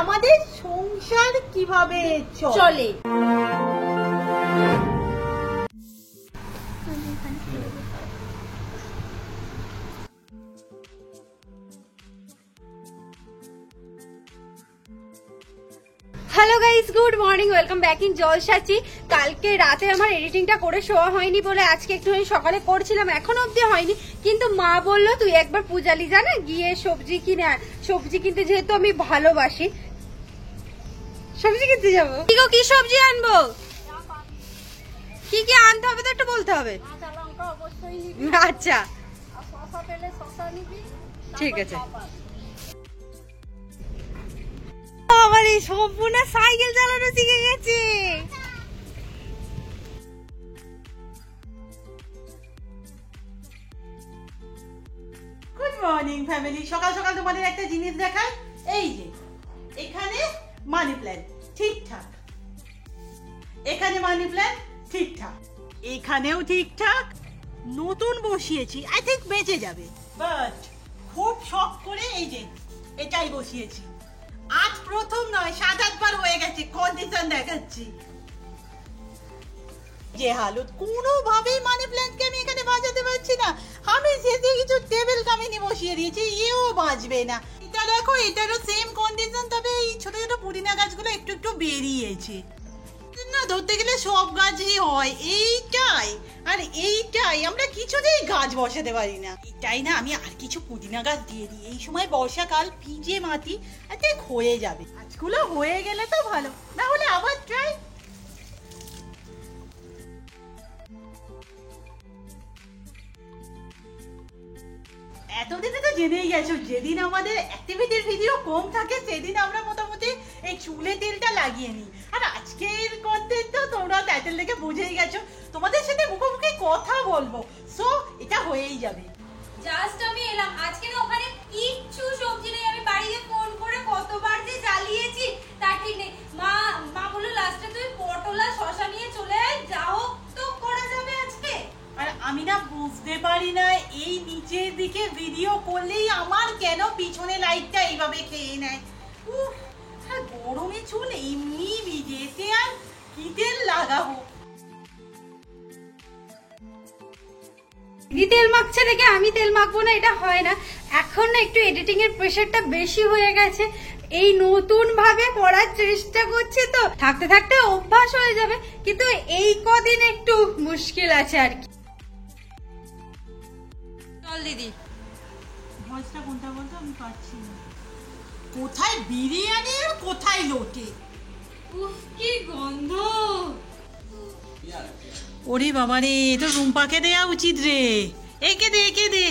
আমাদের সংসার কিভাবে চলে। Hello guys, good morning, welcome back in জলসাচি। কালকে রাতে আমার এডিটিংটা করে শোয়া হয়নি বলে আজকে একটুখানি সকালে করছিলাম, এখন অব্দি হয়নি। কিন্তু মা বললো তুই একবার পূজালি জানা গিয়ে সবজি কিনে, সবজি কিনতে যেহেতু আমি ভালোবাসি, সবজি কিনতে যাবো। কি সবজি আনবো, কি কি আনতে হবে তো একটু বলতে হবে। আচ্ছা ঠিক আছে। আমার এই সম্পূর্ণ সাইকেল চালানো শিখে গেছে। Good morning family. সকাল সকাল তোমাদের একটা জিনিস দেখাই। এই যে এখানে মানি প্ল্যান্ট ঠিকঠাক, এখানে মানি প্ল্যান্ট ঠিকঠাক, এখানেও ঠিকঠাক। নতুন বসিয়েছি, আই থিঙ্ক বেঁচে যাবে, বাট খুব শখ করে এই যে এটাই বসিয়েছি। আজ প্রথম নয়, 7-8 বার হয়ে গেছে, কন্ডিশন দেখাচ্ছি। যে হালত, কোনোভাবেই মানি প্ল্যান্টকে আমি এখানে বাঁচাতে পারছি না। আমি যেতে কিছু টেবিল কামিনি বসিয়ে দিয়েছি, এও বাঁচবে না। এটা দেখো, এটারও সেম কন্ডিশন, তবে এই ছোট ছোট পুদিনা গাছগুলো একটু একটু বেরিয়েছে না। ধরতে গেলে সব গাছই হয়, এইটাই আর এইটাই আমরা কিছুতেই গাছ বসাতে পারি না। এটাই না, আমি আর কিছু পুদিনা গাছ দিয়ে দিই। এই সময় বর্ষাকাল, ভিজে মাটি, আর ঠিক হয়ে যাবে। গাছগুলো হয়ে গেলে তো ভালো, না হলে আবার ট্রাই। এতদিনে তো জেনেই গেছো, যেদিন আমাদের অ্যাক্টিভিটির ভিডিও কম থাকে সেদিন আমরা মোটামুটি এই চুলে তেলটা লাগিয়ে নিই। আর আজকের কন্টেন্ট তো তোমরা টাইটেল দেখে বুঝেই গেছো, তোমাদের সাথে মুখোমুখি কথা বলবো, সো এটা হয়েই যাবে। জাস্ট আমি এলাম, আজকে না ওখানে কিচ্ছু সবজি নেই। আমি বাড়িতে ফোন করে কতবার যে জ্বালিয়েছি তা ঠিক নেই। মা বললো লাস্টে তুই পটল আর শসা নিয়ে চলে আয়, যাও তো করা যাবে আজকে। আর আমি না বুঝতে পারি না, এই নিচের দিকে ভিডিও করলেই আমার কেন পিছনে লাইটটা এইভাবে খেয়ে নেয়। উফ, আর গরমে চুল এমনি ভিজেছে, আর কি তেল লাগাবো। দিদি তেল মাখছে দেখে আমি তেল মাখবো না, এটা হয় না। এখন না একটু এডিটিং এর প্রেশারটা বেশি হয়ে গেছে, এই নতুন ভাবে পড়ার চেষ্টা করছি তো, থাকতে থাকতে অভ্যাস হয়ে যাবে, কিন্তু এই কদিন একটু মুশকিল আছে আর কি। চল দিদি, ভয়েসটা কোনটা বলতো আমি পাচ্ছি না। কোথায় বিরিয়ানি আর কোথায় লোটে, উফ কি গন্ধ। ওরে বাবা রে, তো রুম্পাকে দেয়া উচিত রে। একে দে, একে দে।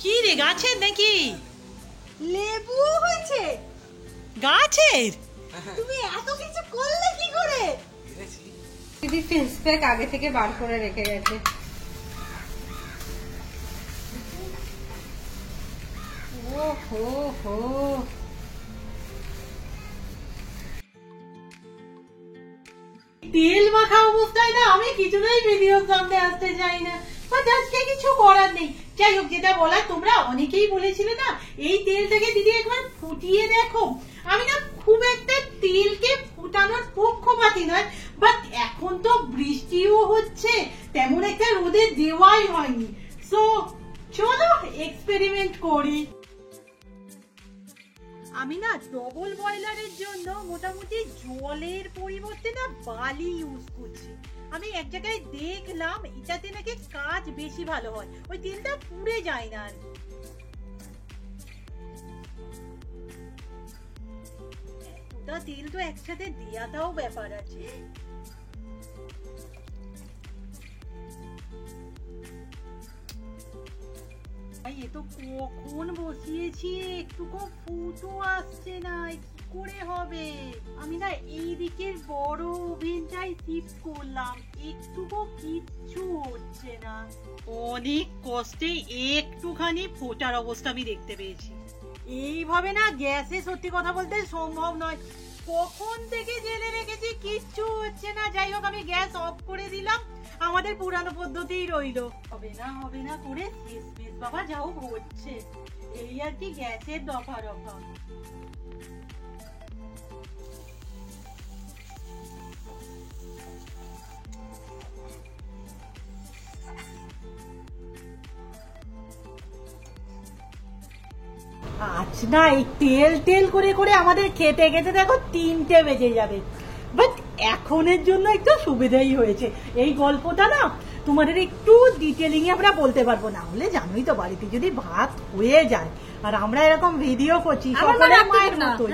কি রে, গাছের নাকি? লেবু হয়েছে গাছের? তুমি এত কিছু করলে কি করে? দিদি ফেস প্যাক আগে থেকে বার করে রেখে গেছে। ও হো হো, তেল মাখা অবস্থায় না আমি কিছুতেই ভিডিওর সামনে আসতে চাই না, বাট আজকে কিছু করার নেই। যাই হোক, যেটা বলার, তোমরা অনেকেই বলেছিলে না এই তেলটাকে দিদি একবার ফুটিয়ে দেখো। আমি না খুব একটা তেলকে ফুটানোর পক্ষপাতী নয়, বাট এখন তো বৃষ্টিও হচ্ছে, তেমন একটা রোদে দেওয়াই হয়নি, সো চলো এক্সপেরিমেন্ট করি। আমি না ডবল বয়লারের জন্য মোটামুটি জলের পরিবর্তে না বালি ইউজ করছি। আমি এক জায়গায় দেখলাম এটাতে নাকি কাজ বেশি ভালো হয়, ওই তেলটা পুড়ে যায় না আর কি। ওটা তেল তো একসাথে দেওয়াটাও ব্যাপার আছে। এ তো কখন বসিয়েছি, একটুকু ফুটও আসছে না, কি করে হবে? আমি না এই দিকের বড় ওভেনটাই শিফট করলাম, একটুকু কিচ্ছু হচ্ছে না। অনেক কষ্টে একটুখানি ফোটার অবস্থা আমি দেখতে পেয়েছি। এইভাবে না গ্যাসে সত্যি কথা বলতে সম্ভব নয়, কখন থেকে জেলে রেখেছি, কিচ্ছু হচ্ছে না। যাই হোক, আমি গ্যাস অফ করে দিলাম আমাদের পুরানো পদ্ধতিই রইলো। হবে না করে শেষ বাবা যাও হচ্ছে, এই আর কি গ্যাসের দফা রফা। আজ না এই তেল তেল করে করে আমাদের খেতে খেতে দেখো 3টে বেজে যাবে, বাট এখনের জন্য একটু সুবিধাই হয়েছে। এই গল্পটা না তোমাদের একটু ডিটেলিং এ আমরা বলতে পারবো না, হলে জানোই তো বাড়িতে যদি ভাত হয়ে যায় আর আমরা এরকম ভিডিও করছি সকলের মায়ের মতোই,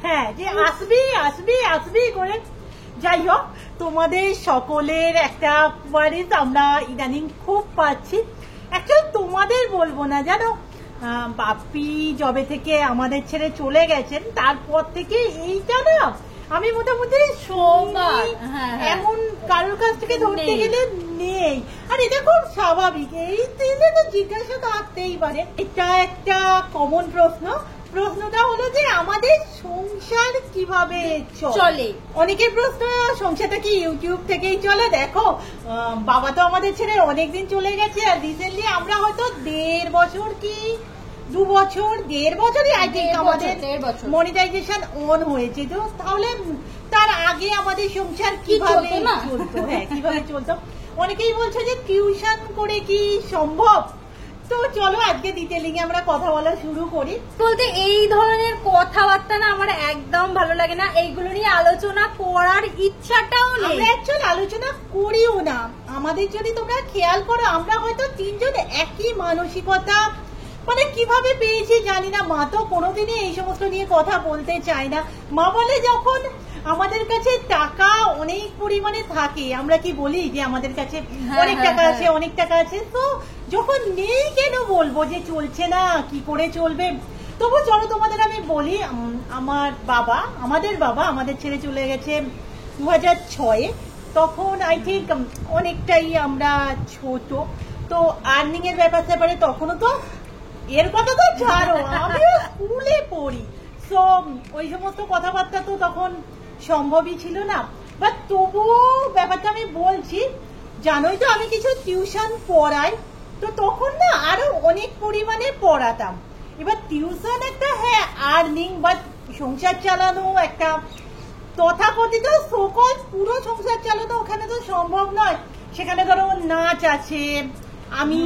হ্যাঁ যে আসবি আসবি আসবি করে। যাই হোক, তোমাদের সকলের একটা ওয়ারিস আমরা ইদানিং খুব পাচ্ছি। অ্যাকচুয়ালি তোমাদের বলবো না, জানো বাপি যবে থেকে আমাদের ছেড়ে চলে গেছেন তারপর থেকে এইটা না আমি মোটামুটি এমন কারোর কাছ থেকে ধরতে গেলে নেই। আর এটা খুব স্বাভাবিক, এই দিলে তো জিজ্ঞাসা থাকতেই পারে। এটা একটা কমন প্রশ্ন। প্রশ্নটা হলো যে আমাদের সংসার কিভাবে চলে। অনেকের প্রশ্ন, সংসারটা কি ইউটিউব থেকেই চলে? দেখো বাবা তো আমাদের ছেড়ে অনেকদিন চলে গেছে, আর রিসেন্টলি আমরা হয়তো 1.5 বছর কি 2 বছর 1.5 বছরই আই থিঙ্ক আমাদের মনিটাইজেশন অন হয়েছে। তো তাহলে তার আগে আমাদের সংসার কিভাবে চলতো? হ্যাঁ কিভাবে চলতো? অনেকেই বলছে যে টিউশন করে কি সম্ভব। তো চলো আজকে ডিটেলিং এ আমরা কথা বলা শুরু করি। বলতে এই ধরনের কথাবার্তা না আমার একদম ভালো লাগে না, এইগুলো নিয়ে আলোচনা করার ইচ্ছাটাও নেই। আমরা অ্যাকচুয়ালি আলোচনা করিও না। আমাদের যদি তোমরা খেয়াল করো আমরা হয়তো 3 জন একই মানসিকতা, মানে কিভাবে পেয়েছি জানি না। মা তো কোনোদিনই এই সমস্ত নিয়ে কথা বলতে চায় না। মা বলে যখন আমাদের কাছে টাকা অনেক পরিমাণে থাকে আমরা কি বলি যে আমাদের কাছে অনেক টাকা আছে অনেক টাকা আছে, তো যখন নেই কেন বলবো যে চলছে না, কি করে চলবে। তবু চলো তোমাদের আমি বলি, আমাদের বাবা আমাদের ছেড়ে চলে গেছে 2006-এ। তখন আই থিঙ্ক অনেকটাই আমরা ছোট, তো আর্নিং এর ব্যাপারে তখনও তো এর কথা তো ছাড়ো, আমিও স্কুলে পড়ি। সো ওই সমস্ত কথাবার্তা তো তখন সম্ভবই ছিল না। বাট তবুও ব্যাপারটা আমি বলছি, জানোই তো আমি কিছু টিউশন পড়াই, তো তখন না আরো অনেক পরিমাণে পড়াতাম। এবার টিউশন একটা হ্যাঁ আর্নিং, বাট সংসার চালানো একটা তথাকথিত সকল পুরো সংসার চালানো ওখানে তো সম্ভব নয়। সেখানে ধরো নাচ আছে, আমি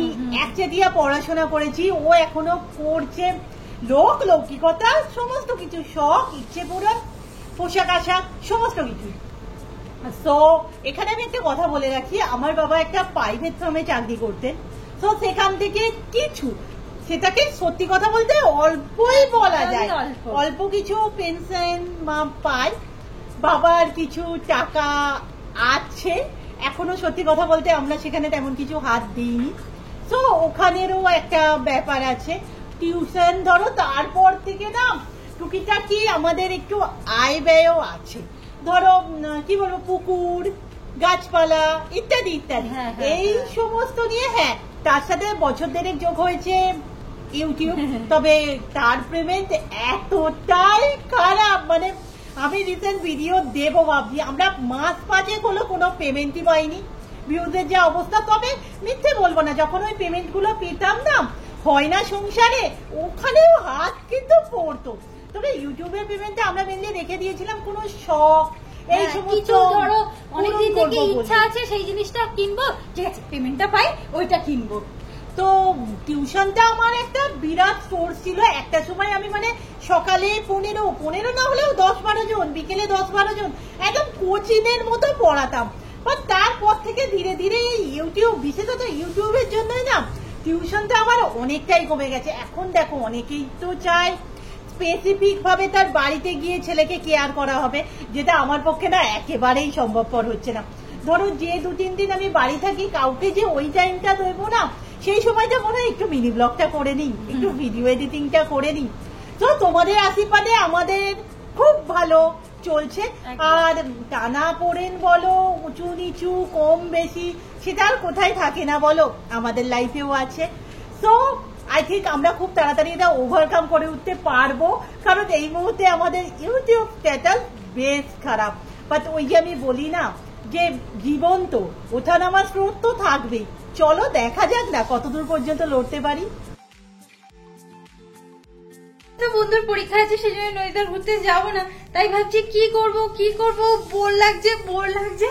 একচেটিয়া পড়াশোনা করেছি, ও এখনো করছে, লৌকিকতা সমস্ত কিছু, শখ ইচ্ছে পূরণ, পোশাক আশাক সমস্ত কিছু। তো এখানে আমি একটা কথা বলে রাখি, আমার বাবা একটা প্রাইভেট ফার্মে চাকরি করতেন। তো সেখান থেকে কিছু, সেটাকে সত্যি কথা বলতে অল্পই বলা যায়, অল্প কিছু পেনশন মা পায়, বাবার কিছু টাকা আছে এখনো। সত্যি কথা বলতে আমরা সেখানে তেমন কিছু হাত দিইনি। তো ওখানেরও একটা ব্যাপার আছে। টিউশন ধরো, তারপর থেকে না টুকিটাকি আমাদের একটু আয় ব্যয়ও আছে। ধরো কি বলবো, পুকুর, গাছপালা ইত্যাদি ইত্যাদি, এই সমস্ত নিয়ে। হ্যাঁ তার সাথে বছর দেড়েক যোগ হয়েছে ইউটিউব, তবে তার পেমেন্ট এতটাই খারাপ, মানে আমি রিসেন্ট ভিডিও দেবো ভাবছি, আমরা মাস 5 হলো কোনো পেমেন্টই পাইনি, ভিউজের যা অবস্থা। তবে মিথ্যে বলবো না, যখন ওই পেমেন্ট গুলো পেতাম না, হয় না সংসারে, ওখানেও হাত কিন্তু পড়তো। তবে ইউটিউবের পেমেন্টটা আমরা মেনলি রেখে দিয়েছিলাম কোনো শখ, এই সমস্ত ধরো অনেকদিন থেকে ইচ্ছা আছে সেই জিনিসটা কিনবো, ঠিক আছে পেমেন্টটা পাই ওইটা কিনবো। তো টিউশনটা আমার একটা বিরাট সোর্স ছিল। একটা সময় আমি মানে সকালে 15 না হলেও 10-12 জন, বিকেলে 10-12 জন একদম কোচিংয়ের মতো পড়াতাম। বাট তারপর থেকে ধীরে ধীরে ইউটিউব, বিশেষত ইউটিউবের জন্যই না টিউশনটা আমার অনেকটাই কমে গেছে। এখন দেখো অনেকেই তো চায় স্পেসিফিক ভাবে তার বাড়িতে গিয়ে ছেলেকে কেয়ার করা হবে, যেটা আমার পক্ষে না একেবারেই সম্ভবপর হচ্ছে না। ধরো যে 2-3 দিন আমি বাড়ি থাকি, কাউকে যে ওই টাইমটা দেবো না, সেই সময়টা মনে হয় একটু মিনি ব্লগটা করে নিই, একটু ভিডিও এডিটিংটা করে নিই। তো তোমাদের আশীর্বাদে আমাদের খুব ভালো চলছে। আর টানা পড়েন বলো, উঁচু নিচু কম বেশি, সেটা আর কোথায় থাকে না বলো, আমাদের লাইফেও আছে। সো আই থিঙ্ক আমরা খুব তাড়াতাড়ি এটা ওভারকাম করে উঠতে পারবো, কারণ এই মুহূর্তে আমাদের ইউটিউব স্ট্যাটাস বেশ খারাপ। বাট ওই যে আমি বলি না, যে জীবন তো ওঠানামার স্রোত তো থাকবেই। চলো দেখা যাক না কতদূর পর্যন্ত লড়তে পারি। তো বন্ধুর পরীক্ষা আছে, সেই জন্য নদীতে ঘুরতে যাবো না, তাই ভাবছি কি করব বোর লাগছে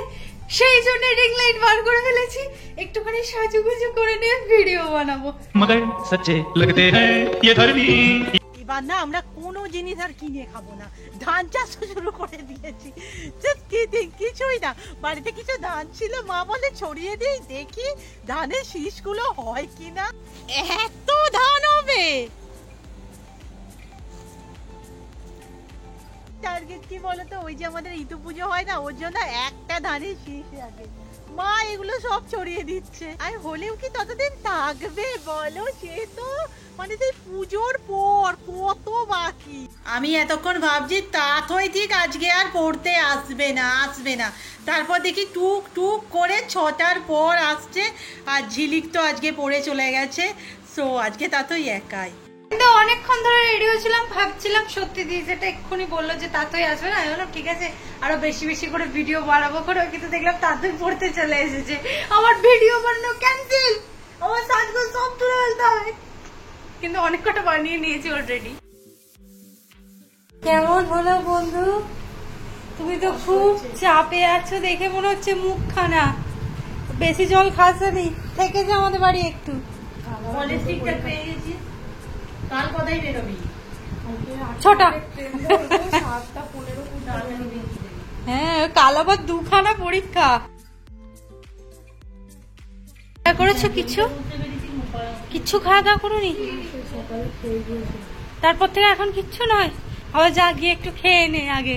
সেই জন্য রিং লাইট বার করে ফেলেছি, একটুখানি সাজুগুজু করে নিয়ে ভিডিও বানাবো। मगर सच्चे लगते हैं ये धरनी। এবার না আমরা কোনো জিনিস আর কিনে খাবো না, ধান চাষ শুরু করে দিয়েছি। কিছুই না, বাড়িতে কিছু ধান ছিল, মা বলে ছড়িয়ে দিই, দেখি ধানের শীষগুলো হয় কিনা। এত ধান হবে। টার্গেট কি বলতো, ওই যে আমাদের ইতু পুজো হয় না, ওর জন্য একটা ধানের শীষ লাগে। মা এগুলো সব ছড়িয়ে দিচ্ছে, আর হলেও কি ততদিন থাকবে বলো? সে তো মানে সেই পুজোর পর কত বাকি। আমি এতক্ষণ ভাবছি তাতই ঠিক আজকে আর পড়তে আসবে না, তারপর দেখি টুক টুক করে 6টার পর আসছে, আর ঝিলিক তো আজকে পড়ে চলে গেছে। সো আজকে তাতই একাই। কিন্তু অনেকক্ষণ ধরে রেডি হয়েছিলাম, ভাবছিলাম সত্যি দিয়ে যেটা এক্ষুনি বললো যে তাতই আসবে না, আমি বললাম ঠিক আছে আরো বেশি করে ভিডিও বানাবো করে, কিন্তু দেখলাম তাতই পড়তে চলে এসেছে। আমার ভিডিও বানানো ক্যান্সেল, আমার সাজগোজ সব তুলে ফেলতে হবে, কিন্তু অনেক কটা বানিয়ে নিয়েছি অলরেডি। কেমন হলো বন্ধু? তুমি তো খুব চাপে আছো দেখে মনে হচ্ছে মুখখানা। বেশি জল খাসনি, থেকে যা আমাদের বাড়ি একটু। পেয়ে গেছি। কাল কোথায় বেরোবি? 6টা। হ্যাঁ, কাল আবার 2খানা পরীক্ষা। করেছো কিছু খাওয়া দাওয়া করোনি? তারপর থেকে এখন কিচ্ছু নয়, আবার যা গিয়ে একটু খেয়ে নে আগে।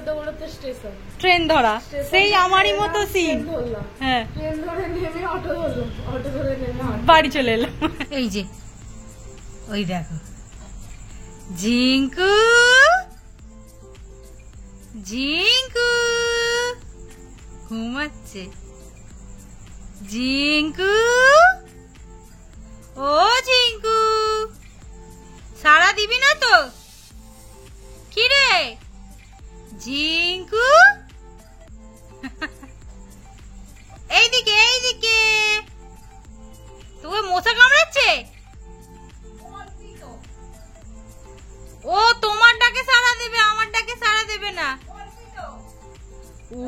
দৌড়তে স্টেশন, ট্রেন ধরা, সেই আমারই মতো সিন। হ্যাঁ, ট্রেন ধরে নেমে অটো ধরলাম, অটো ধরে নেমে বাড়ি চলে এলাম। এই যে ওই দেখো ঝিঙ্কু ঘুমাচ্ছে। ঝিঙ্কু, ও ঝিঙ্কু, সাড়া দিবি না তো? কি রে ঝিঙ্কু, এইদিকে তোকে মশা কামড়াচ্ছে? ও তোমার ডাকে সাড়া দেবে, আমার ডাকে সাড়া দেবে না। ও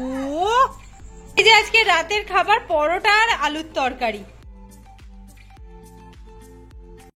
এই যে আজকে রাতের খাবার পরোটা আর আলুর তরকারি।